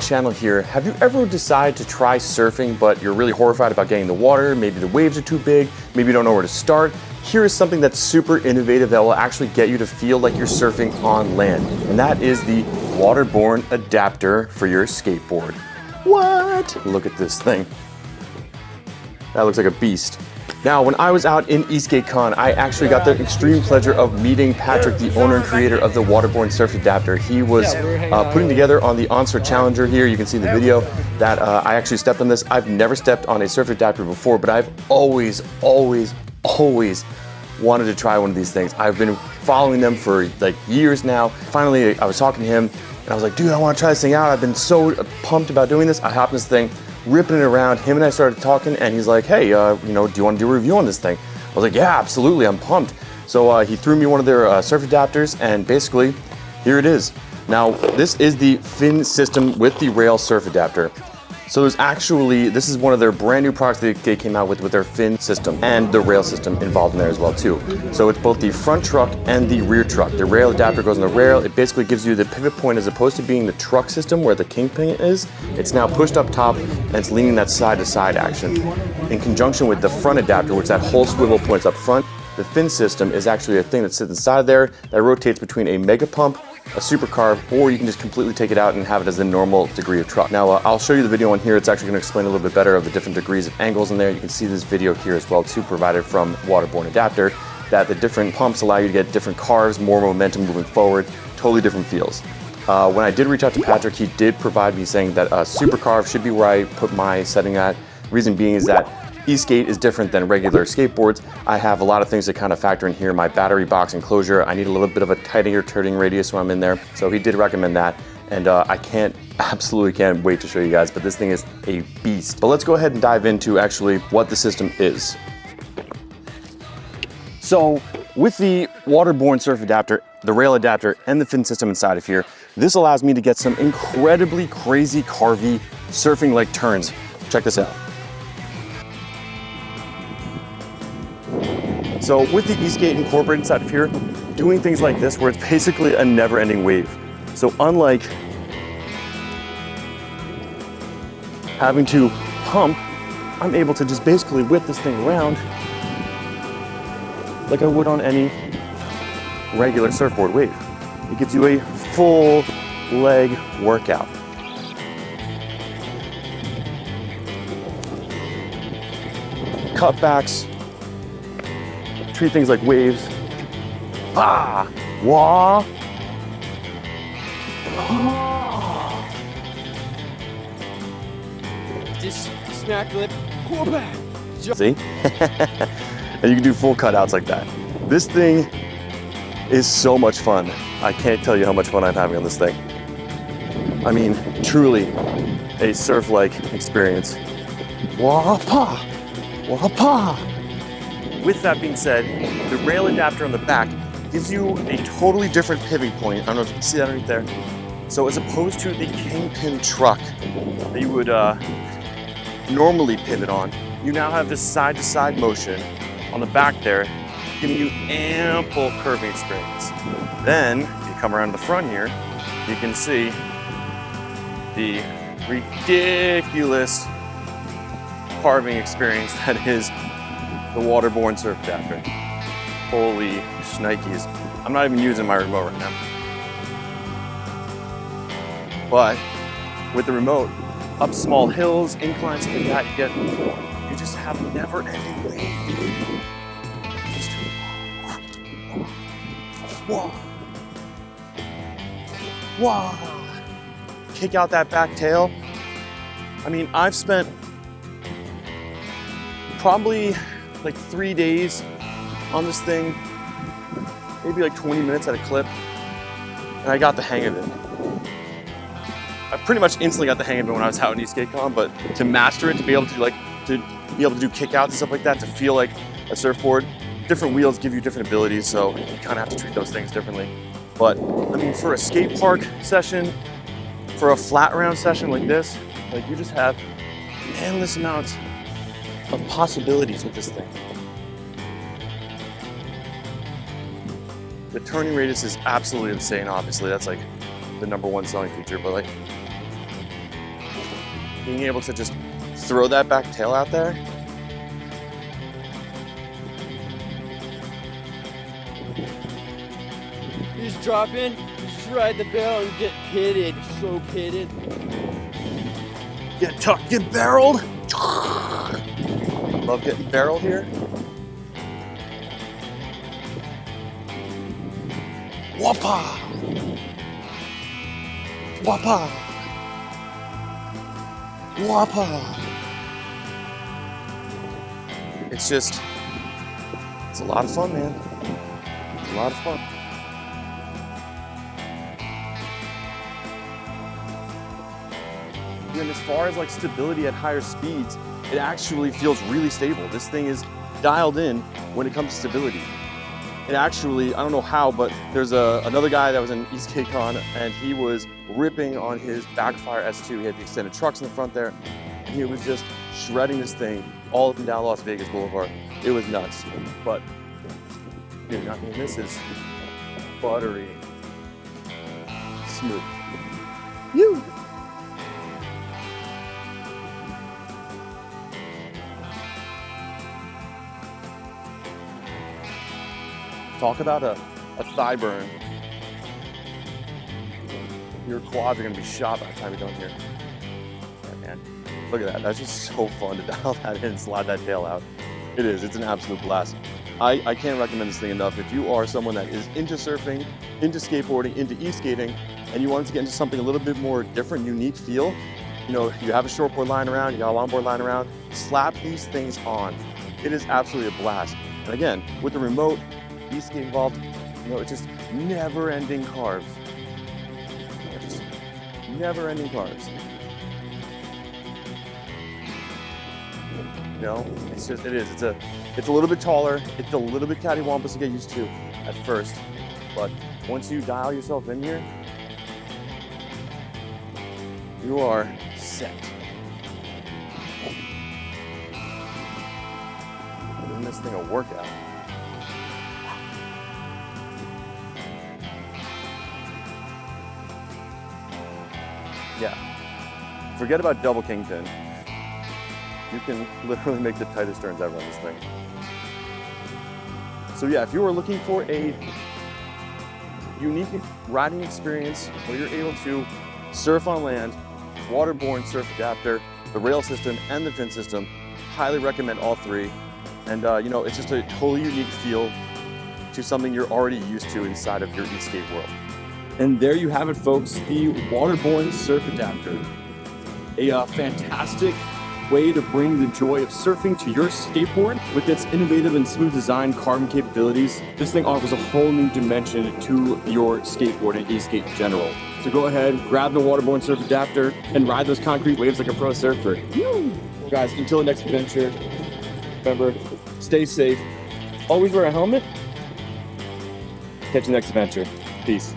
channel here, have you ever decided to try surfing, but you're really horrified about getting in the water? Maybe the waves are too big, maybe you don't know where to start. Here is something that's super innovative that will actually get you to feel like you're surfing on land, and that is the Waterborne adapter for your skateboard. What? Look at this thing. That looks like a beast. Now, when I was out in EskateCon, I actually got the extreme pleasure of meeting Patrick, the owner and creator of the Waterborne Surf Adapter. He was putting together on the Onster Challenger here. You can see in the video that I actually stepped on this. I've never stepped on a surf adapter before, but I've always wanted to try one of these things. I've been following them for like years now. Finally, I was talking to him and I was like, dude, I want to try this thing out. I've been so pumped about doing this. I hopped in this thing, ripping it around. Him and I started talking and he's like, hey, do you want to do a review on this thing? I was like, yeah, absolutely, I'm pumped. So he threw me one of their surf adapters and basically, here it is. Now, this is the fin system with the rail surf adapter. So this is one of their brand new products that they came out with their fin system and the rail system involved in there as well too. So it's both the front truck and the rear truck. The rail adapter goes on the rail. It basically gives you the pivot point as opposed to being the truck system where the kingpin is. It's now pushed up top and it's leaning that side to side action. In conjunction with the front adapter, which that whole swivel points up front, the fin system is actually a thing that sits inside there that rotates between a mega pump, a super carve, or you can just completely take it out and have it as the normal degree of truck. Now I'll show you the video on here. It's actually going to explain a little bit better of the different degrees of angles in there. You can see this video here as well too, provided from Waterborne adapter, that the different pumps allow you to get different carves, more momentum moving forward, totally different feels. When I did reach out to Patrick, he did provide me saying that a super carve should be where I put my setting at. Reason being is that e-skate is different than regular skateboards. I have a lot of things that kind of factor in here. My battery box enclosure, I need a little bit of a tighter turning radius when I'm in there. So he did recommend that. And I absolutely can't wait to show you guys, but this thing is a beast. But let's go ahead and dive into actually what the system is. So with the Waterborne surf adapter, the rail adapter, and the fin system inside of here, this allows me to get some incredibly crazy carvy surfing-like turns. Check this out. So with the e-skate incorporated inside of here, doing things like this where it's basically a never-ending wave. So unlike having to pump, I'm able to just basically whip this thing around like I would on any regular surfboard wave. It gives you a full leg workout. Cutbacks, treat things like waves. Ah, wah. Just smack lip, pull back. See? And you can do full cutouts like that. This thing is so much fun. I can't tell you how much fun I'm having on this thing. I mean, truly a surf-like experience. Wah-pa, wah-pa. With that being said, the rail adapter on the back gives you a totally different pivot point. I don't know if you can see that right there. So as opposed to the kingpin truck that you would normally pivot on, you now have this side-to-side motion on the back there, giving you ample curving experience. Then, if you come around the front here, you can see the ridiculous carving experience that is the Waterborne surf adapter. Holy shnikes. I'm not even using my remote right now. But with the remote, up small hills, inclines, like that, you just have a never-ending wave. Just whoa. Whoa. Kick out that back tail. I mean, I've spent probably like 3 days on this thing, maybe like 20 minutes at a clip, and I got the hang of it. I pretty much instantly got the hang of it when I was out in EskateCon, but to master it, to be able to do kickouts and stuff like that, to feel like a surfboard, different wheels give you different abilities, so you kind of have to treat those things differently. But I mean, for a skate park session, for a flat round session like this, like you just have endless amounts of possibilities with this thing. The turning radius is absolutely insane, obviously. That's like the #1 selling feature, but like, being able to just throw that back tail out there. You just drop in, just ride the barrel and get pitted. So pitted. Get tucked, get barreled. Love getting barreled here. Whoppa! Whoppa! Whoppa! It's just, it's a lot of fun, man. It's a lot of fun. And as far as like stability at higher speeds, it actually feels really stable. This thing is dialed in when it comes to stability. It actually, I don't know how, but there's another guy that was in Eskate Con and he was ripping on his Backfire S2. He had the extended trucks in the front there. And he was just shredding this thing all up and down Las Vegas Boulevard. It was nuts. But, dude, I mean, this is buttery smooth. You. Talk about a thigh burn. Your quads are gonna be shot by the time you're done here. Yeah, man. Look at that. That's just so fun to dial that in and slide that tail out. It is. It's an absolute blast. I can't recommend this thing enough. If you are someone that is into surfing, into skateboarding, into e-skating, and you wanted to get into something a little bit more different, unique feel, you know, you have a shortboard lying around, you got a longboard lying around, slap these things on. It is absolutely a blast. And again, with the remote, e-skate involved, you know, it's just never-ending carves. Just never-ending carves. You know, it's just, it is. It's a little bit taller. It's a little bit cattywampus to get used to at first, but once you dial yourself in here, you are set. Giving this thing a workout. Yeah, forget about double kingpin. You can literally make the tightest turns ever on this thing. So yeah, if you are looking for a unique riding experience where you're able to surf on land, Waterborne surf adapter, the rail system, and the fin system, highly recommend all three. And you know, it's just a totally unique feel to something you're already used to inside of your e-skate world. And there you have it, folks, the Waterborne Surf Adapter. A fantastic way to bring the joy of surfing to your skateboard. With its innovative and smooth design, carbon capabilities, this thing offers a whole new dimension to your skateboard and e-skate in general. So go ahead, grab the Waterborne Surf Adapter and ride those concrete waves like a pro surfer. Woo! Guys, until the next adventure, remember, stay safe, always wear a helmet. Catch you next adventure. Peace.